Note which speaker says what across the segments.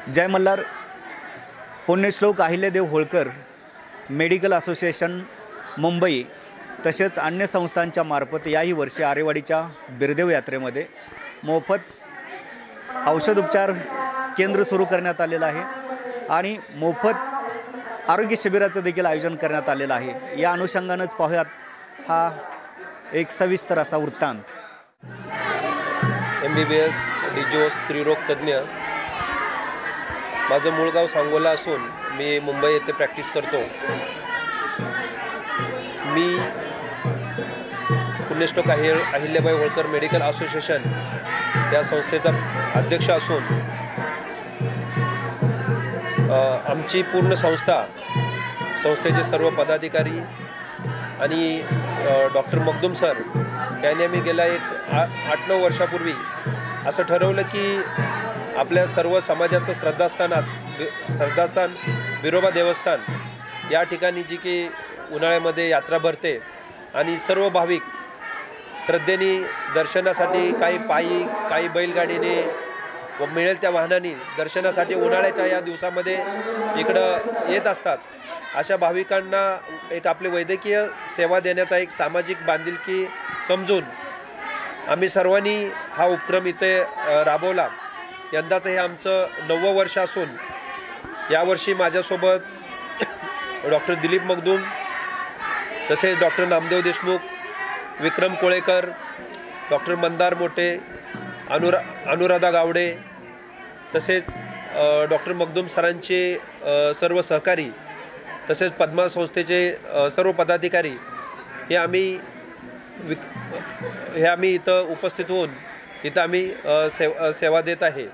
Speaker 1: जय मल्हार. पुण्यश्लोक Ahilyadevi Holkar medical association Mumbai तसेच अन्य संस्थांच्या मार्फत याही वर्षी आरेवाडीच्या बिरदेव यात्रेमध्ये मोफत औषधोपचार केंद्र सुरू करण्यात आलेलं आहे आणि मोफत आरोग्य शिबिराचं देखील आयोजन करण्यात आलेलं आहे. या अनुषंगानंच पाहूयात हा एक सविस्तर असा वृत्तांत.
Speaker 2: MBBS डिजिओ स्त्रीरोग तज्ज्ञ. माझं मूळ गाव सांगोला असून मी मुंबई येथे प्रॅक्टिस करतो. मी पुण्यश्लोक अहिल्याबाई होळकर मेडिकल असोसिएशन या संस्थेचा अध्यक्ष असून आमची पूर्ण संस्थेचे सर्व पदाधिकारी आणि डॉक्टर मखदूम सर यांनी आम्ही गेल्या 8-9 वर्षापूर्वी असं ठरवलं की आपल्या सर्व समाजाचं श्रद्धास्थान बिरोबा देवस्थान या ठिकाणी जी की उन्हाळ्यामध्ये यात्रा भरते आणि सर्व भाविक श्रद्धेने दर्शनासाठी काही पायी काही बैलगाडीने व मिळेल त्या वाहनाने दर्शनासाठी उन्हाळ्याच्या या दिवसामध्ये इकडं येत असतात. अशा भाविकांना एक आपली वैद्यकीय सेवा देण्याचा एक सामाजिक बांधिलकी समजून आम्ही सर्वांनी हा उपक्रम इथे राबवला. यंदाचं हे आमचं 9वं वर्ष असून यावर्षी माझ्यासोबत डॉक्टर दिलीप मखदूम तसेच डॉक्टर नामदेव देशमुख, विक्रम कोळेकर, डॉक्टर मंदार मोटे, अनुराधा गावडे तसेच डॉक्टर मखदूम सरांचे सर्व सहकारी तसेच पद्मा संस्थेचे सर्व पदाधिकारी हे आम्ही इथं उपस्थित होऊन इथं आम्ही सेवा देत आहे.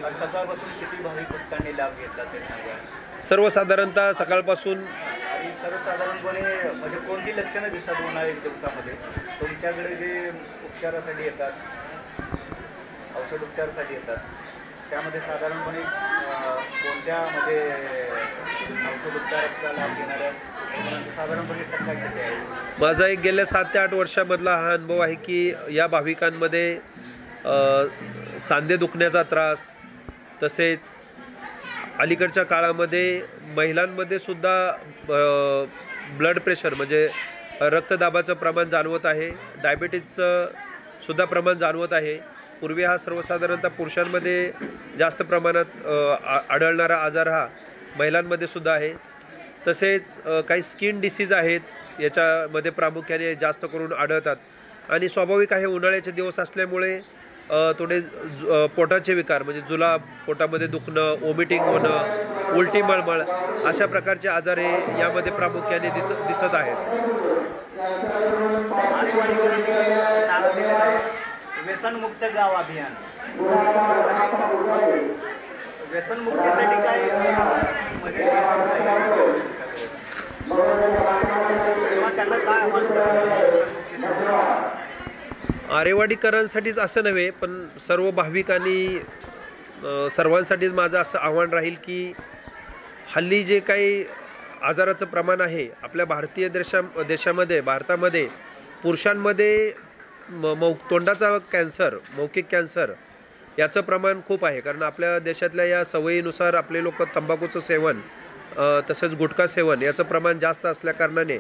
Speaker 1: सकाळपासून किती भाविक भक्तांनी लाभ घेतला ते सांगा.
Speaker 2: सर्वसाधारणतः सकाळपासून
Speaker 1: आणि सर्वसाधारणपणे म्हणजे कोणती लक्षणं दिसतात उन्हाळ्याच्या दिवसामध्ये तुमच्याकडे जे उपचारासाठी येतात, औषध उपचारासाठी येतात, त्यामध्ये साधारणपणे कोणत्या म्हणजे औषध उपचाराचा लाभ घेणाऱ्या साधारणपणे टक्का किती आहे?
Speaker 2: माझा एक गेल्या 7 ते 8 वर्षामधला हा अनुभव आहे की या भाविकांमध्ये सांधे दुखण्याचा त्रास तसेच अलीकडच्या काळामध्ये महिलांमध्ये सुद्धा ब्लड प्रेशर म्हणजे रक्तदाबाचं प्रमाण जाणवत आहे, डायबिटीजचं सुद्धा प्रमाण जाणवत आहे. पूर्वी हा सर्वसाधारणतः पुरुषांमध्ये जास्त प्रमाणात आढळणारा आजार हा महिलांमध्ये सुद्धा आहे. तसेच काही स्किन डिसीज आहेत याच्यामध्ये प्रामुख्याने जास्त करून आढळतात आणि स्वाभाविक आहे उन्हाळ्याचे दिवस असल्यामुळे थोडे पोटाचे विकार म्हणजे जुलाब, पोटामध्ये दुखणं, वॉमिटिंग होणं, उलटी मळमळ अशा प्रकारचे आजार हे यामध्ये प्रामुख्याने दिसत आहेत.
Speaker 1: व्यसनमुक्त गाव अभियान, व्यसनमुक्तीसाठी काय म्हणजे त्यांना काय
Speaker 2: आरेवाडीकरांसाठीच असं नव्हे पण सर्व भाविकांनी सर्वांसाठीच माझं असं आव्हान राहील की हल्ली जे काही आजाराचं प्रमाण आहे आपल्या भारतीय देशामध्ये भारतामध्ये पुरुषांमध्ये तोंडाचा कॅन्सर, मौखिक कॅन्सर याचं प्रमाण खूप आहे. कारण आपल्या देशातल्या या सवयीनुसार आपले लोक तंबाखूचं सेवन तसंच गुटखा सेवन याचं प्रमाण जास्त असल्याकारणाने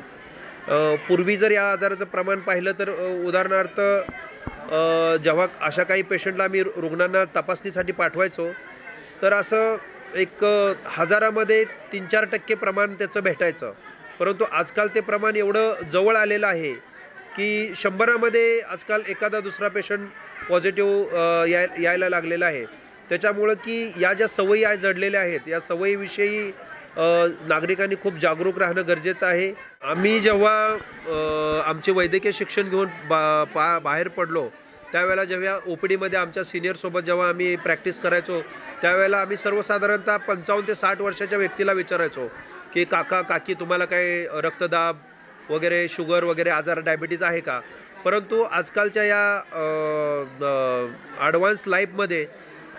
Speaker 2: पूर्वी जर या आजाराचं प्रमाण पाहिलं तर उदाहरणार्थ जेव्हा अशा काही पेशंटला आम्ही रुग्णांना तपासणीसाठी पाठवायचो तर असं एक 1000मध्ये 3-4% प्रमाण त्याचं भेटायचं. परंतु आजकाल ते प्रमाण एवढं जवळ आलेलं आहे की 100मध्ये आजकाल एखादा दुसरा पेशंट पॉझिटिव्ह यायला लागलेला आहे. त्याच्यामुळं की या ज्या सवयी आज जडलेल्या आहेत या सवयीविषयी नागरिकांनी खूप जागरूक राहणं गरजेचं आहे. आम्ही जेव्हा आमचे वैद्यकीय शिक्षण घेऊन बाहेर पडलो त्यावेळेला जेव्हा OPDमध्ये आमच्या सिनियरसोबत जेव्हा आम्ही प्रॅक्टिस करायचो त्यावेळेला आम्ही सर्वसाधारणतः 55 ते 60 वर्षाच्या व्यक्तीला विचारायचो की काका काकी तुम्हाला काय रक्तदाब वगैरे शुगर वगैरे आजार डायबिटीज आहे का. परंतु आजकालच्या या ॲडव्हान्स लाईफमध्ये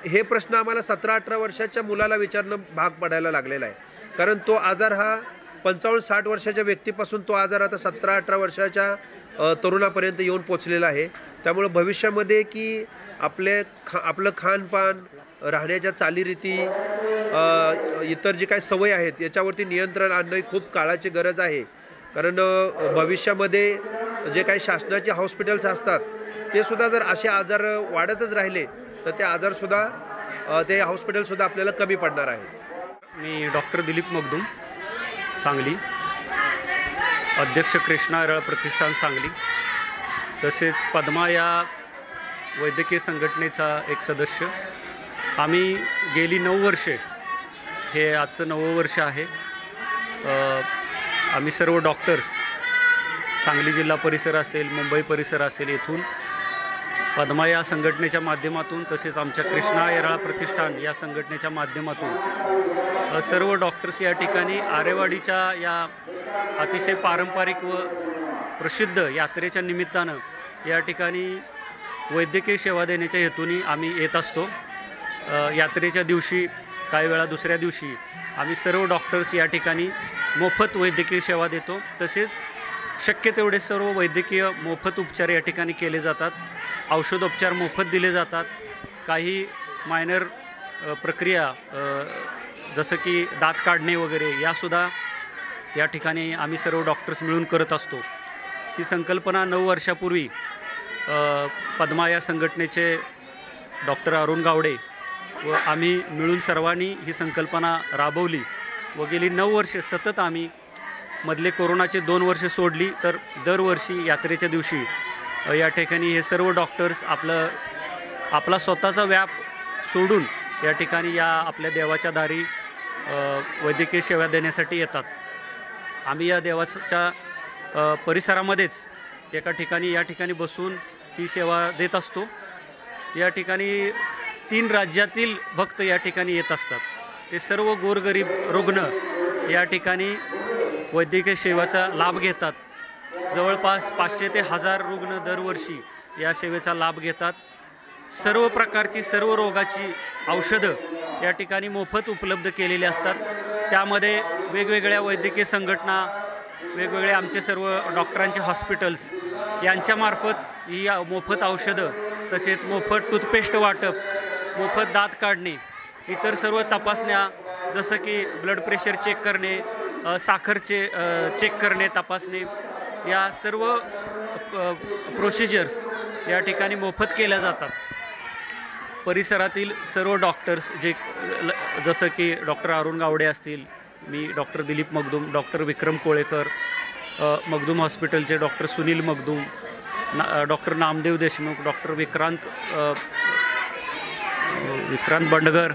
Speaker 2: हे प्रश्न आम्हाला 17-18 वर्षाच्या मुलाला विचारणं भाग पडायला लागलेला आहे. कारण तो आजार हा 55-60 वर्षाच्या व्यक्तीपासून तो आजार आता 17-18 वर्षाच्या तरुणापर्यंत येऊन पोचलेला आहे. त्यामुळे भविष्यामध्ये की आपलं खानपान, राहण्याच्या चालीरीती, इतर जे काही सवय आहेत याच्यावरती नियंत्रण आणणं ही खूप काळाची गरज आहे. कारण भविष्यामध्ये जे काही शासनाचे हॉस्पिटल्स असतात ते सुद्धा जर असे आजार वाढतच राहिले तर ते आजारसुद्धा ते हॉस्पिटलसुद्धा आपल्याला कमी पडणार आहे.
Speaker 3: मी डॉक्टर दिलीप मगदूम, सांगली, अध्यक्ष कृष्णा आयराळ प्रतिष्ठान सांगली, तसेच पद्मा या वैद्यकीय संघटनेचा एक सदस्य. आम्ही गेली 9 वर्षे, हे आजचं 9वं वर्ष आहे, आम्ही सर्व डॉक्टर्स सांगली जिल्हा परिसर असेल, मुंबई परिसर असेल, येथून पद्मा या संघटनेच्या माध्यमातून तसेच आमच्या कृष्णा आयराळ प्रतिष्ठान या संघटनेच्या माध्यमातून सर्व डॉक्टर्स या ठिकाणी आरेवाडीच्या या अतिशय पारंपरिक व प्रसिद्ध यात्रेच्या निमित्तानं या ठिकाणी वैद्यकीय सेवा देण्याच्या हेतूने आम्ही येत असतो. यात्रेच्या दिवशी, काही वेळा दुसऱ्या दिवशी आम्ही सर्व डॉक्टर्स या ठिकाणी मोफत वैद्यकीय सेवा देतो. तसेच शक्य तेवढे सर्व वैद्यकीय मोफत उपचार या ठिकाणी केले जातात. औषधोपचार मोफत दिले जातात. काही मायनर प्रक्रिया जसं की दात काढणे वगैरे यासुद्धा या ठिकाणी आम्ही सर्व डॉक्टर्स मिळून करत असतो. ही संकल्पना 9 वर्षापूर्वी पद्मा या संघटनेचे डॉक्टर अरुण गावडे व आम्ही मिळून सर्वांनी ही संकल्पना राबवली व गेली 9 वर्षे सतत आम्ही, मधले कोरोनाचे 2 वर्ष सोडली तर दरवर्षी यात्रेच्या दिवशी या ठिकाणी हे सर्व डॉक्टर्स आपला स्वतःचा व्याप सोडून या ठिकाणी या आपल्या देवाच्या दारी वैद्यकीय सेवा देण्यासाठी येतात. आम्ही या देवाच्या परिसरामध्येच एका ठिकाणी या ठिकाणी बसून ही सेवा देत असतो. या ठिकाणी 3 राज्यातील भक्त या ठिकाणी येत असतात. ते सर्व गोरगरीब रुग्ण या ठिकाणी वैद्यकीय सेवेचा लाभ घेतात. जवळपास 500 ते 1000 रुग्ण दरवर्षी या सेवेचा लाभ घेतात. सर्व प्रकारची, सर्व रोगाची औषधं या ठिकाणी मोफत उपलब्ध केलेली असतात. त्यामध्ये वेगवेगळ्या वैद्यकीय संघटना, वेगवेगळे आमचे सर्व डॉक्टरांचे हॉस्पिटल्स यांच्यामार्फत ही मोफत औषधं, तसेच मोफत टूथपेस्ट वाटप, मोफत दात काढणे, इतर सर्व तपासण्या जसं की ब्लड प्रेशर चेक करणे, साखरचे चेक करणे, तपासणे, या सर्व प्रोसिजर्स या ठिकाणी मोफत केल्या जातात. परिसरातील सर्व डॉक्टर्स जसं की डॉक्टर अरुण गावडे असतील, मी डॉक्टर दिलीप मगदूम, डॉक्टर विक्रम कोळेकर, मगदूम हॉस्पिटलचे doctor Sunil Magdum, doctor Namdev Deshmukh, doctor Vikrant Bandgar,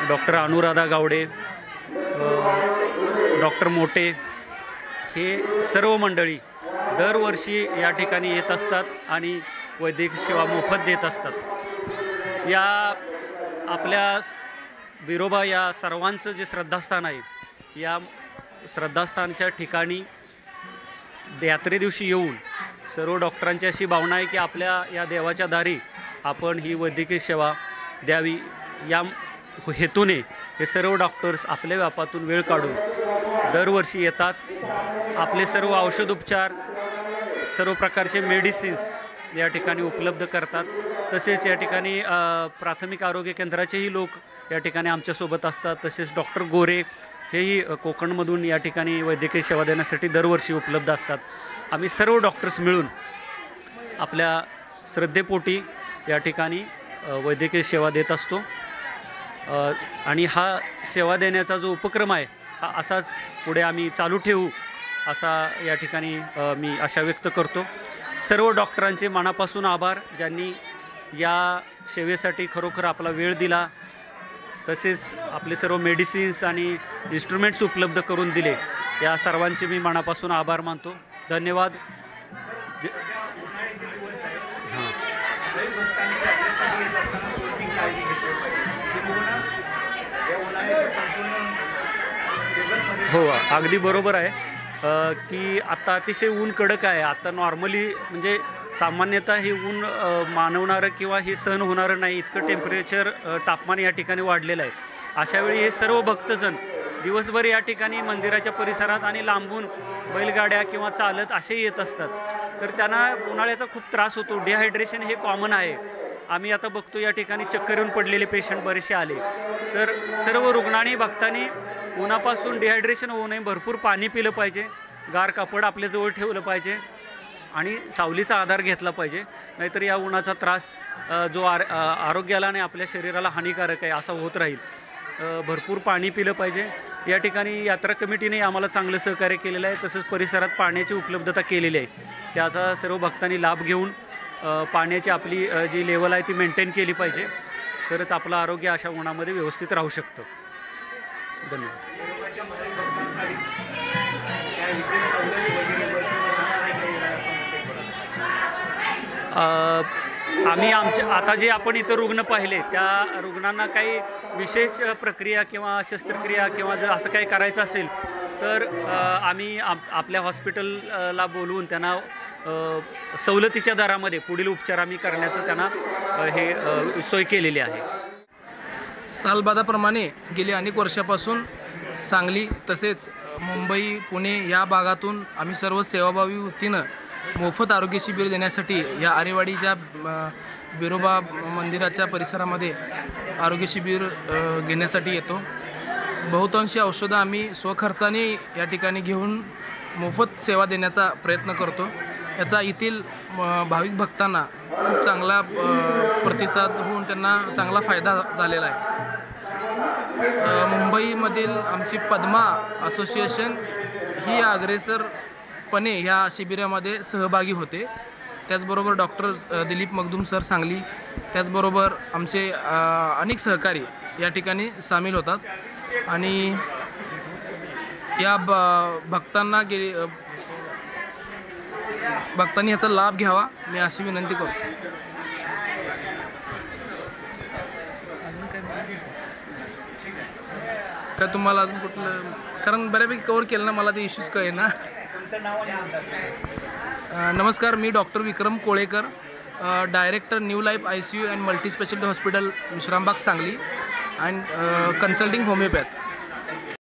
Speaker 3: doctor Anuradha Gawade, doctor Mote, हे सर्व मंडळी दरवर्षी या ठिकाणी येत असतात आणि वैद्यकीय सेवा मोफत देत असतात. या आपल्या बिरोबा या सर्वांचं जे श्रद्धास्थान आहे, या श्रद्धास्थानच्या ठिकाणी यात्रे दिवशी येऊन सर्व डॉक्टरांची अशी भावना आहे की आपल्या या देवाच्या दारी आपण ही वैद्यकीय सेवा द्यावी. या हेतूने हे सर्व डॉक्टर्स आपल्या व्यापातून वेळ काढून दरवर्षी येतात. आपले सर्व औषधोपचार, सर्व प्रकारचे मेडिसिन्स या ठिकाणी उपलब्ध करतात. तसेच या ठिकाणी प्राथमिक आरोग्य केंद्राचेही लोक या ठिकाणी आमच्यासोबत असतात. तसेच डॉक्टर गोरे हेही कोकणमधून या ठिकाणी वैद्यकीय सेवा देण्यासाठी दरवर्षी उपलब्ध असतात. आम्ही सर्व डॉक्टर्स मिळून आपल्या श्रद्धेपोटी या ठिकाणी वैद्यकीय सेवा देत असतो. आणि हा सेवा देण्याचा जो उपक्रम आहे हा असाच पुढे आम्ही चालू ठेवू असा या ठिकाणी मी आशा व्यक्त करतो. सर्व डॉक्टरांचे मनापासून आभार, ज्यांनी या सेवेसाठी खरोखर आपला वेळ दिला, तसेच आपले सर्व मेडिसिन्स आणि इन्स्ट्रुमेंट्स उपलब्ध करून दिले. या सर्वांचे मी मनापासून आभार मानतो. धन्यवाद. हो, अगदी बरोबर आहे की आता अतिशय ऊन कडक आहे. आता नॉर्मली म्हणजे सामान्यतः हे ऊन मानवणारं किंवा हे सहन होणारं नाही, इतकं टेम्परेचर तापमान या ठिकाणी वाढलेलं आहे. अशावेळी हे सर्व भक्तजन दिवसभर या ठिकाणी मंदिराच्या परिसरात आणि लांबून बैलगाड्या किंवा चालत असे येत असतात, तर त्यांना उन्हाळ्याचा खूप त्रास होतो. डिहायड्रेशन हे कॉमन आहे. आम्ही आता बघतो या ठिकाणी चक्कर येऊन पडलेले पेशंट बरेचसे आले. तर सर्व रुग्णांनी भक्तांनी उन्हापासून डिहायड्रेशन होऊ नये, भरपूर पाणी पिलं पाहिजे, गार कापड आपल्याजवळ ठेवलं पाहिजे आणि सावलीचा आधार घेतला पाहिजे. नाहीतर या उन्हाचा त्रास जो आरोग्याला आणि आपल्या शरीराला हानिकारक आहे असा होत राहील. भरपूर पाणी पिलं पाहिजे. या ठिकाणी यात्रा कमिटीने आम्हाला चांगलं सहकार्य केलेलं आहे. तसंच परिसरात पाण्याची उपलब्धता केलेली आहे. त्याचा सर्व भक्तांनी लाभ घेऊन पाण्याची आपली जी लेवल आहे ती मेंटेन केली पाहिजे, तरच आपलं आरोग्य अशा उन्हामध्ये व्यवस्थित राहू शकतं. धन्यवाद. आम्ही आता जे आपण इथं रुग्ण पाहिले त्या रुग्णांना काही विशेष प्रक्रिया किंवा शस्त्रक्रिया किंवा जर असं काही करायचं असेल तर आम्ही आपल्या हॉस्पिटलला बोलवून त्यांना सवलतीच्या दरामध्ये पुढील उपचार आम्ही करण्याचं त्यांना सोय केलेली आहे.
Speaker 4: सालबादाप्रमाणे गेली अनेक वर्षापासून सांगली तसेच मुंबई पुणे या भागातून आम्ही सर्व सेवाभावी वतीनं मोफत आरोग्य शिबिर देण्यासाठी या आरेवाडीच्या बिरोबा मंदिराच्या परिसरामध्ये आरोग्य शिबिर घेण्यासाठी येतो. बहुतांशी औषधं आम्ही स्वखर्चाने या ठिकाणी घेऊन मोफत सेवा देण्याचा प्रयत्न करतो. याचा येथील भाविक भक्तांना खूप चांगला प्रतिसाद होऊन त्यांना चांगला फायदा झालेला आहे. मुंबईमधील आमची पद्मा असोसिएशन ही अग्रेसरपणे ह्या शिबिरामध्ये सहभागी होते. त्याचबरोबर डॉक्टर दिलीप मगदूम सर सांगली, त्याचबरोबर आमचे अनेक सहकारी या ठिकाणी सामील होतात आणि या भक्तांनी याचा लाभ घ्यावा मी अशी विनंती करतो. काय तुम्हाला अजून कुठलं, कारण बऱ्यापैकी कव्हर केलं ना, मला ते इश्यूज कळे ना. नमस्कार, मी doctor Vikram Kolekar, director new life ICU and multi speciality hospital Vishrambag Sangli and consulting homeopath.